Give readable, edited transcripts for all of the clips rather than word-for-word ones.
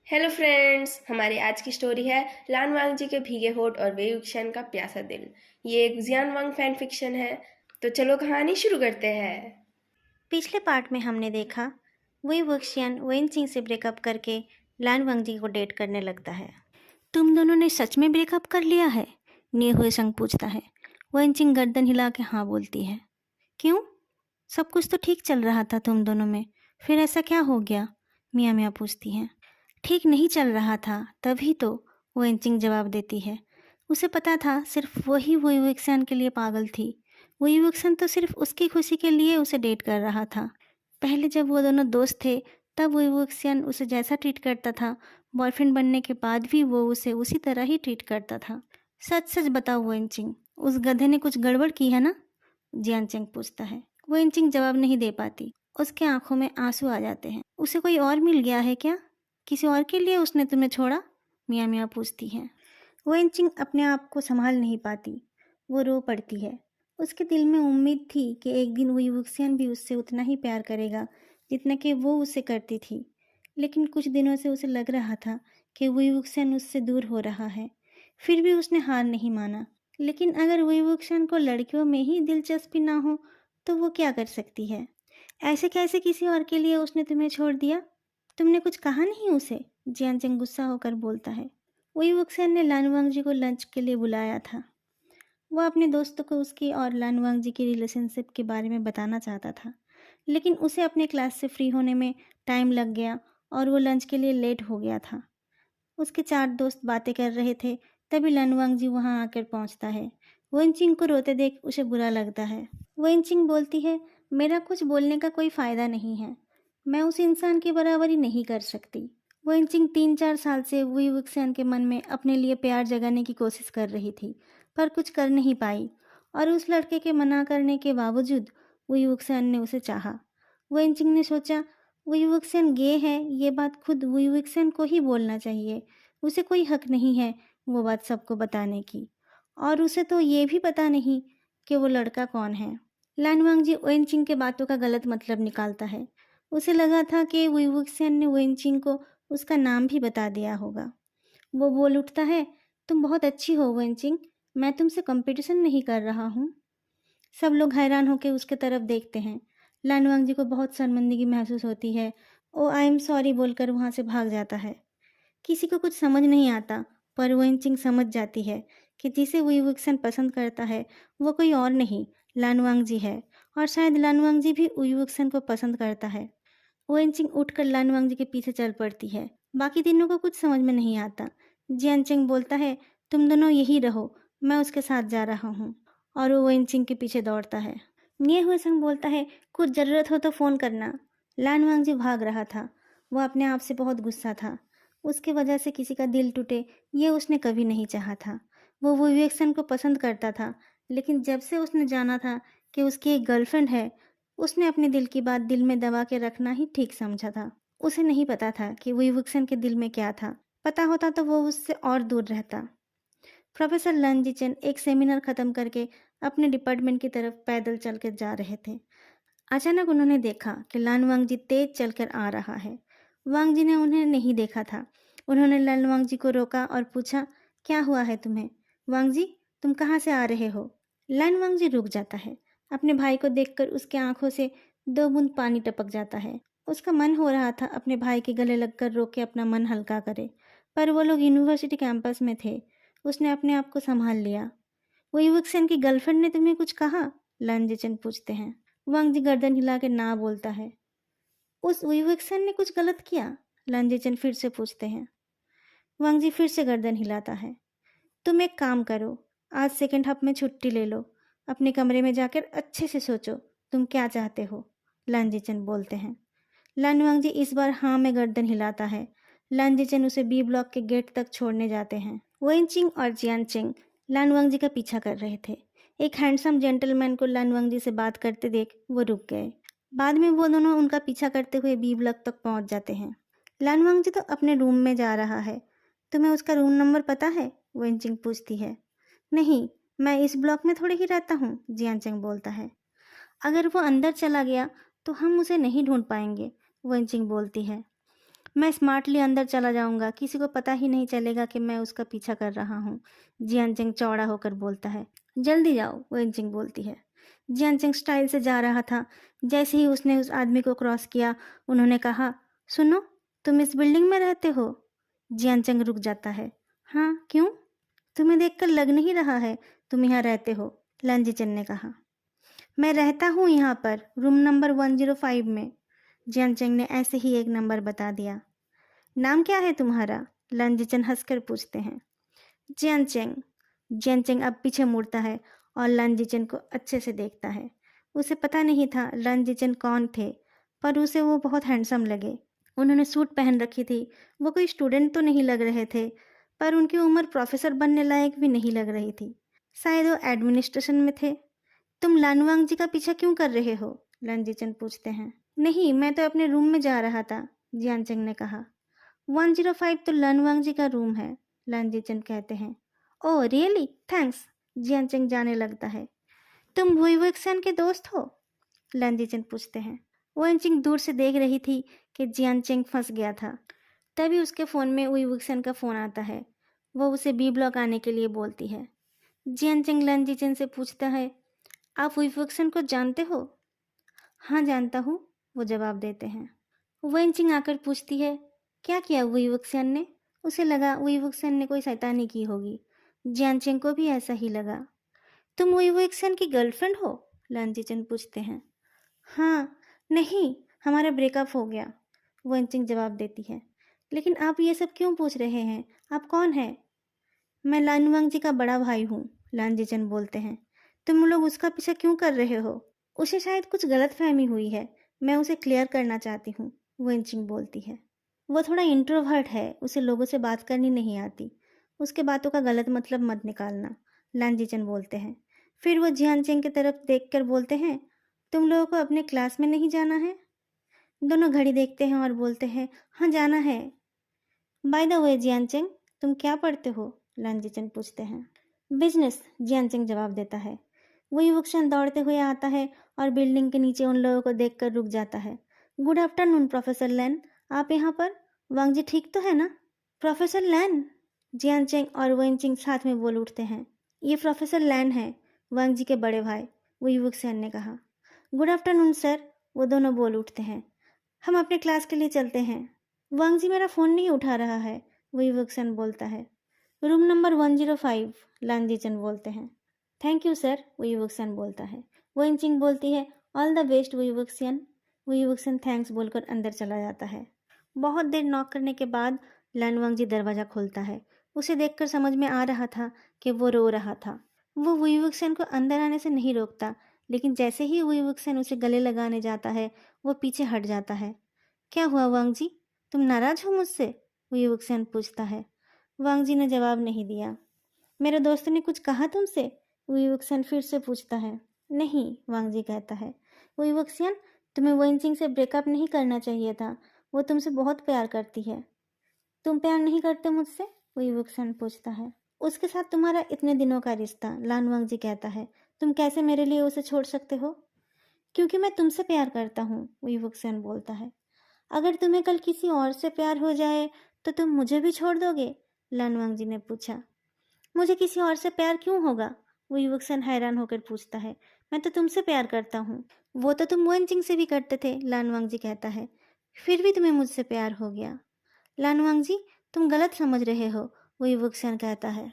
Hello friends, हमारी आज की स्टोरी है लान वांग जी के भीगे होठ और वेई wuxian का प्यासा दिल। ये एक जियान वांग फैन फिक्शन है। तो चलो कहानी शुरू करते हैं। पिछले पार्ट में हमने देखा वही वक्शियन वेन सिंह से ब्रेकअप करके लान वंगजी को डेट करने लगता है। तुम दोनों ने सच में ब्रेकअप कर लिया है? नी हुए संग पूछता है। वेन सिंह गर्दन हिला के हाँ बोलती है। क्यों? सब कुछ तो ठीक चल रहा था तुम दोनों में, फिर ऐसा क्या हो गया? मियाँ मियाँ पूछती हैं। ठीक नहीं चल रहा था तभी तो, वेन सिंह जवाब देती है। उसे पता था सिर्फ वही वही वक्सियन के लिए पागल थी। वही वक्सियन तो सिर्फ उसकी खुशी के लिए उसे डेट कर रहा था। पहले जब वो दोनों दोस्त थे तब वही वक्सियन उसे जैसा ट्रीट करता था, बॉयफ्रेंड बनने के बाद भी वो उसे उसी तरह ही ट्रीट करता था। सच सच बताओ वेनचिंग, उस गधे ने कुछ गड़बड़ की है ना? जियानचेंग पूछता है। वेनचिंग जवाब नहीं दे पाती। उसके आंखों में आंसू आ जाते हैं। उसे कोई और मिल गया है क्या? किसी और के लिए उसने तुम्हें छोड़ा? मियाँ मियाँ पूछती हैं। वेनचिंग अपने आप को संभाल नहीं पाती। वो रो पड़ती है। उसके दिल में उम्मीद थी कि एक दिन वही वुक्सियन भी उससे उतना ही प्यार करेगा जितना कि वो उससे करती थी। लेकिन कुछ दिनों से उसे लग रहा था कि वही वुक्सियन उससे दूर हो रहा है। फिर भी उसने हार नहीं माना। लेकिन अगर वही वुक्सियन को लड़कियों में ही दिलचस्पी ना हो तो वो क्या कर सकती है? ऐसे कैसे किसी और के लिए उसने तुम्हें छोड़ दिया? तुमने कुछ कहा नहीं उसे? जियानचेंग गुस्सा होकर बोलता है। वही वुक्सियन ने लानवांग जी को लंच के लिए बुलाया था। वह अपने दोस्तों को उसकी और लानवांग जी की रिलेशनशिप के बारे में बताना चाहता था, लेकिन उसे अपने क्लास से फ्री होने में टाइम लग गया और वो लंच के लिए लेट हो गया था। उसके 4 दोस्त बातें कर रहे थे, तभी लानवांग जी वहाँ आकर पहुँचता है। वेनचिंग को रोते देख उसे बुरा लगता है। वेनचिंग बोलती है, मेरा कुछ बोलने का कोई फ़ायदा नहीं है। मैं उस इंसान की बराबरी नहीं कर सकती। वेनचिंग 3-4 साल से वुई वुक्सेन के मन में अपने लिए प्यार जगाने की कोशिश कर रही थी, पर कुछ कर नहीं पाई और उस लड़के के मना करने के बावजूद वुई वुक्सेन ने उसे चाहा। वेनचिंग ने सोचा, वुई वुक्सेन गे है, ये बात खुद वुई वुक्सेन को ही बोलना चाहिए। उसे कोई हक नहीं है वो बात सबको बताने की, और उसे तो ये भी पता नहीं कि वो लड़का कौन है। लानवांग जी वेनचिंग के बातों का गलत मतलब निकालता है। उसे लगा था कि वुई वुक्सेन ने वेनचिंग को उसका नाम भी बता दिया होगा। वो बोल उठता है, तुम बहुत अच्छी हो वेनचिंग, मैं तुमसे कंपटीशन नहीं कर रहा हूँ। सब लोग हैरान होकर उसके तरफ देखते हैं। लानवांग जी को बहुत शर्मिंदगी महसूस होती है। ओ आई एम सॉरी बोलकर वहाँ से भाग जाता है। किसी को कुछ समझ नहीं आता, पर वेनचिंग समझ जाती है कि जिसे वुई वुक्सन पसंद करता है वो कोई और नहीं, लानवांग जी है, और शायद लानवांग जी भी वुई वुक्सन को पसंद करता है। वेनचिंग उठकर लानवांग जी के पीछे चल पड़ती है। बाकी तीनों को कुछ समझ में नहीं आता। जियानचेंग बोलता है, तुम दोनों यही रहो, मैं उसके साथ जा रहा हूँ, और वो वेनचिंग के पीछे दौड़ता है। निये हुए संग बोलता है, कुछ ज़रूरत हो तो फ़ोन करना। लानवांग जी भाग रहा था। वह अपने आप से बहुत गुस्सा था। उसके वजह से किसी का दिल टूटे ये उसने कभी नहीं चाहा था। वो विवेकसन को पसंद करता था, लेकिन जब से उसने जाना था कि उसकी एक गर्लफ्रेंड है, उसने अपने दिल की बात दिल में दबा के रखना ही ठीक समझा था। उसे नहीं पता था कि विवेकसन के दिल में क्या था। पता होता तो वो उससे और दूर रहता। प्रोफेसर लन जिचेन एक सेमिनार खत्म करके अपने डिपार्टमेंट की तरफ पैदल चलकर जा रहे थे। अचानक उन्होंने देखा कि लान वांगजी तेज चलकर आ रहा है। वांगजी ने उन्हें नहीं देखा था। उन्होंने लान वांगजी को रोका और पूछा, क्या हुआ है तुम्हें? वांगजी, तुम कहाँ से आ रहे हो? लान वांगजी रुक जाता है। अपने भाई को देखकर उसके आंखों से 2 बूंद पानी टपक जाता है। उसका मन हो रहा था अपने भाई के गले लगकर रो के अपना मन हल्का करे, पर वो लोग यूनिवर्सिटी कैंपस में थे। उसने अपने आप को संभाल लिया। वो युवक की गर्लफ्रेंड ने तुम्हें कुछ कहा? लान जिचेन पूछते हैं। वांगजी गर्दन हिला के ना बोलता है। उस विवेकसन ने कुछ गलत किया? लांजेचन फिर से पूछते हैं। वांगजी फिर से गर्दन हिलाता है। तुम एक काम करो, आज सेकंड हाफ में छुट्टी ले लो। अपने कमरे में जाकर अच्छे से सोचो तुम क्या चाहते हो, लांजेचन बोलते हैं। लान वांगजी इस बार हाँ में गर्दन हिलाता है। लांजेचन उसे बी ब्लॉक के गेट तक छोड़ने जाते हैं। वेनचिंग और जियानचिंग लान वांगजी का पीछा कर रहे थे। एक हैंडसम जेंटलमैन को लान वांगजी से बात करते देख वो रुक गए। बाद में वो दोनों उनका पीछा करते हुए बी ब्लॉक तक पहुंच जाते हैं। लान वांगजी तो अपने रूम में जा रहा है। तुम्हें उसका रूम नंबर पता है? वेनचिंग पूछती है। नहीं, मैं इस ब्लॉक में थोड़ी ही रहता हूँ, जियानचिंग बोलता है। अगर वो अंदर चला गया तो हम उसे नहीं ढूंढ पाएंगे, वेनचिंग बोलती है। मैं स्मार्टली अंदर चला जाऊंगा, किसी को पता ही नहीं चलेगा कि मैं उसका पीछा कर रहा हूँ। जियानचेंग चौड़ा होकर बोलता है। जल्दी जाओ, वेनचिंग बोलती है। जियानचेंग स्टाइल से जा रहा था। जैसे ही उसने उस आदमी को क्रॉस किया, उन्होंने कहा, सुनो, तुम इस बिल्डिंग में रहते हो? जियानचेंग रुक जाता है। हाँ, क्यों? तुम्हें देखकर लग नहीं रहा है तुम यहाँ रहते हो, लंजीचन ने कहा। मैं रहता हूँ यहाँ पर, रूम नंबर 105 में। जियानचेंग ने ऐसे ही एक नंबर बता दिया। नाम क्या है तुम्हारा? लंजीचन हंसकर पूछते हैं। जियानचेंग। जियानचेंग अब पीछे मुड़ता है और लंजीचन को अच्छे से देखता है। उसे पता नहीं था लंजीचन कौन थे, पर उसे वो बहुत हैंडसम लगे। उन्होंने सूट पहन रखी थी। वो कोई स्टूडेंट तो नहीं लग रहे थे, पर उनकी उम्र प्रोफेसर बनने लायक भी नहीं लग रही थी। शायद वो एडमिनिस्ट्रेशन में थे। तुम लानवांग जी का पीछा क्यों कर रहे हो? लंजीचन पूछते हैं। नहीं, मैं तो अपने रूम में जा रहा था, जियानचेंग ने कहा। 105 तो लानवांग जी का रूम है, लंजीचन कहते हैं। Oh really, thanks. जियानचेंग जाने लगता है। तुम वुईवुक्सन के दोस्त हो? लंजीचन पूछते हैं। वनचिंग दूर से देख रही थी कि जियानचेंग फंस गया था। तभी उसके फ़ोन में वुईवुक्सन का फ़ोन आता है। वो उसे बी ब्लॉक आने के लिए बोलती है। जियानचेंग लंजीचन से पूछता है, आप वुईवुक्सन को जानते हो? हाँ जानता हूँ, वो जवाब देते हैं। वेनचिंग आकर पूछती है, क्या किया वुईवुक्सन ने? उसे लगा वुईवुक्सन ने कोई शैतानी की होगी। जियानचेंग को भी ऐसा ही लगा। तुम वुईवुक्सन की गर्लफ्रेंड हो? लंजीचन पूछते हैं। हाँ, नहीं, हमारा ब्रेकअप हो गया, वेनचिंग जवाब देती है। लेकिन आप ये सब क्यों पूछ रहे हैं? आप कौन हैं? मैं लानवांग जी का बड़ा भाई हूँ, लानजीचन बोलते हैं। तुम लोग उसका पीछा क्यों कर रहे हो? उसे शायद कुछ गलतफहमी हुई है, मैं उसे क्लियर करना चाहती हूँ, वेनचिंग बोलती है। वो थोड़ा इंट्रोवर्ट है, उसे लोगों से बात करनी नहीं आती। उसके बातों का गलत मतलब मत निकालना, लानजीचन बोलते हैं। फिर वो जियानचेंग की तरफ देखकर बोलते हैं, तुम लोगों को अपने क्लास में नहीं जाना है? दोनों घड़ी देखते हैं और बोलते हैं, हाँ जाना है। बाय द वे जियानचेंग, तुम क्या पढ़ते हो? लंजीचन पूछते हैं। बिजनेस, जियानचेंग जवाब देता है। वही वुक्शन दौड़ते हुए आता है और बिल्डिंग के नीचे उन लोगों को देखकर रुक जाता है। गुड आफ्टरनून प्रोफेसर लैन, आप यहाँ पर? वांग जी ठीक तो है ना? प्रोफेसर लैन, जियानचेंग और वेनचिंग साथ में बोल उठते हैं। ये प्रोफेसर लैन है, वांग जी के बड़े भाई, वही वुक्शन ने कहा। गुड आफ्टरनून सर, वो दोनों बोल उठते हैं। हम अपने क्लास के लिए चलते हैं। वांग जी मेरा फ़ोन नहीं उठा रहा है, वही वुक्सन बोलता है। रूम नंबर 105, लानजीचन बोलते हैं। थैंक यू सर, वही वुक्सन बोलता है। वेनचिंग बोलती है, ऑल द बेस्ट वही वुक्सन। वही वुक्सन थैंक्स बोलकर अंदर चला जाता है। बहुत देर नॉक करने के बाद लानवांग जी दरवाज़ा खोलता है। उसे देखकर समझ में आ रहा था कि वो रो रहा था। वो वही वुक्सन को अंदर आने से नहीं रोकता, लेकिन जैसे ही वही वुक्सन उसे गले लगाने जाता है, वो पीछे हट जाता है। क्या हुआ वांग जी, तुम नाराज हो मुझसे? वही वुक्सन पूछता है। वांग जी ने जवाब नहीं दिया। मेरे दोस्त ने कुछ कहा तुमसे? वही वुक्सन फिर से पूछता है। नहीं, वांग जी कहता है। वही वुक्सन, तुम्हें वेनचिंग से ब्रेकअप नहीं करना चाहिए था, वो तुमसे बहुत प्यार करती है। तुम प्यार नहीं करते मुझसे? वही वुक्सन पूछता है। उसके साथ तुम्हारा इतने दिनों का रिश्ता, लानवांग जी कहता है, तुम कैसे मेरे लिए उसे छोड़ सकते हो? क्योंकि मैं तुमसे प्यार करता हूँ, वही वुक्सन बोलता है। अगर तुम्हें कल किसी और से प्यार हो जाए तो तुम मुझे भी छोड़ दोगे? लानवांग जी ने पूछा। मुझे किसी और से प्यार क्यों होगा? वो युवकसन हैरान होकर पूछता है। मैं तो तुमसे प्यार करता हूँ। वो तो तुम वनचिंग से भी करते थे, लानवांग जी कहता है। फिर भी तुम्हें मुझसे प्यार हो गया। लानवांग जी, तुम गलत समझ रहे हो, वो युवकसन कहता है।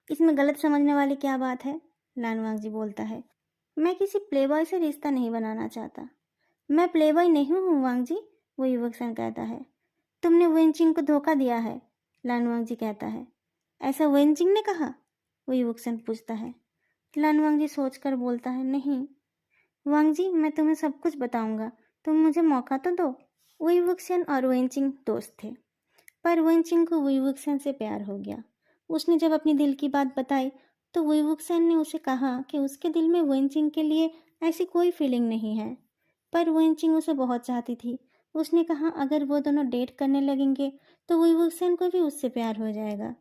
इसमें गलत समझने वाली क्या बात है? लानवांग जी बोलता है। मैं किसी प्लेबॉय से रिश्ता नहीं बनाना चाहता। मैं प्लेबॉय नहीं हूँ वांग जी, वो युवकसन कहता है। तुमने वेनचिंग को धोखा दिया है, लानवांग जी कहता है। ऐसा वेनचिंग ने कहा? वो युवकसन पूछता है। लानवांग जी सोचकर बोलता है, नहीं वांग जी, मैं तुम्हें सब कुछ बताऊंगा, तुम मुझे मौका तो दो। वो युवकसन और वेनचिंग दोस्त थे, पर वेनचिंग को वो युवकसन से प्यार हो गया। उसने जब अपनी दिल की बात बताई तो वो युवकसन ने उसे कहा कि उसके दिल में वेनचिंग के लिए ऐसी कोई फीलिंग नहीं है, पर वेनचिंग उसे बहुत चाहती थी। उसने कहा अगर वो दोनों डेट करने लगेंगे तो वुईवुक्सन को भी उससे प्यार हो जाएगा।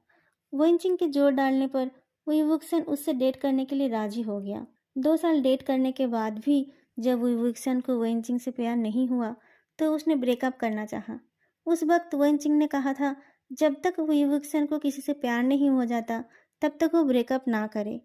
वेनचिंग के जोर डालने पर वुईवुक्सन उससे डेट करने के लिए राजी हो गया। 2 साल डेट करने के बाद भी जब वुईवुक्सन को वेनचिंग से प्यार नहीं हुआ तो उसने ब्रेकअप करना चाहा। उस वक्त वन चिंग ने कहा था जब तक वुई वुक्सन को किसी से प्यार नहीं हो जाता तब तक वो ब्रेकअप ना करे।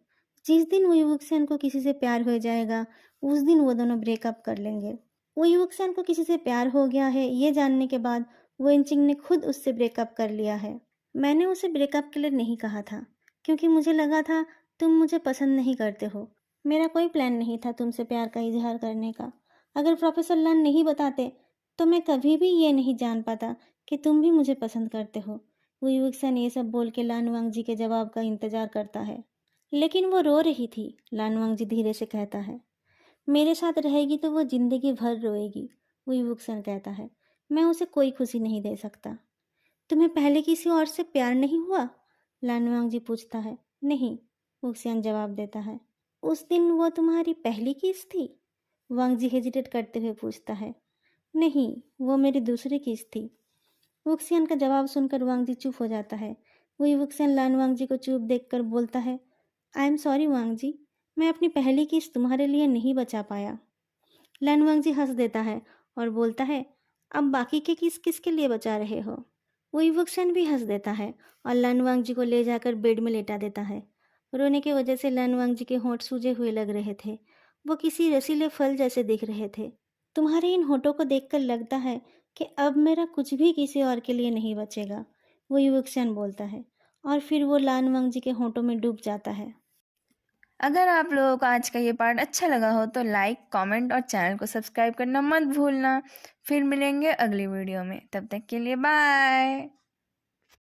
जिस दिन वुई वुक्सन को किसी से प्यार हो जाएगा उस दिन वो दोनों ब्रेकअप कर लेंगे। वुई वुक्सन को किसी से प्यार हो गया है ये जानने के बाद वन चिंग ने खुद उससे ब्रेकअप कर लिया है। मैंने उसे ब्रेकअप के लिए नहीं कहा था क्योंकि मुझे लगा था तुम मुझे पसंद नहीं करते हो। मेरा कोई प्लान नहीं था तुमसे प्यार का इजहार करने का। अगर प्रोफेसर लन नहीं बताते तो मैं कभी भी ये नहीं जान पाता कि तुम भी मुझे पसंद करते हो। वुई वुक्सन ये सब बोल के लान वांग जी के जवाब का इंतजार करता है, लेकिन वो रो रही थी। लान वांग जी धीरे से कहता है, मेरे साथ रहेगी तो वो जिंदगी भर रोएगी। वुई वुक्सन कहता है, मैं उसे कोई खुशी नहीं दे सकता। तुम्हें पहले किसी और से प्यार नहीं हुआ? लान वांग जी पूछता है। नहीं, वुक्सियान जवाब देता है। उस दिन वो तुम्हारी पहली किस थी? वांग जी हेजिटेट करते हुए पूछता है। नहीं, वो मेरी दूसरी किस थी। वुक्सियन का जवाब सुनकर वांग जी चुप हो जाता है। वही वुक्सियन लान वांग जी को चुप देखकर बोलता है, आई एम सॉरी वांग जी, मैं अपनी पहली किस तुम्हारे लिए नहीं बचा पाया। लान वांग जी हंस देता है और बोलता है, अब बाकी के किस किसके लिए बचा रहे हो। वही वुक्सियन भी हंस देता है और लान वांग जी को ले जाकर बेड में लेटा देता है। रोने की वजह से लान वांग जी के होंठ सूजे हुए लग रहे थे। वो किसी रसीले फल जैसे दिख रहे थे। तुम्हारे इन होठों को देखकर लगता है कि अब मेरा कुछ भी किसी और के लिए नहीं बचेगा, वो युवक्सन बोलता है और फिर वो लान वांग जी के होठों में डूब जाता है। अगर आप लोगों को आज का ये पार्ट अच्छा लगा हो तो लाइक, कमेंट और चैनल को सब्सक्राइब करना मत भूलना। फिर मिलेंगे अगली वीडियो में, तब तक के लिए बाय।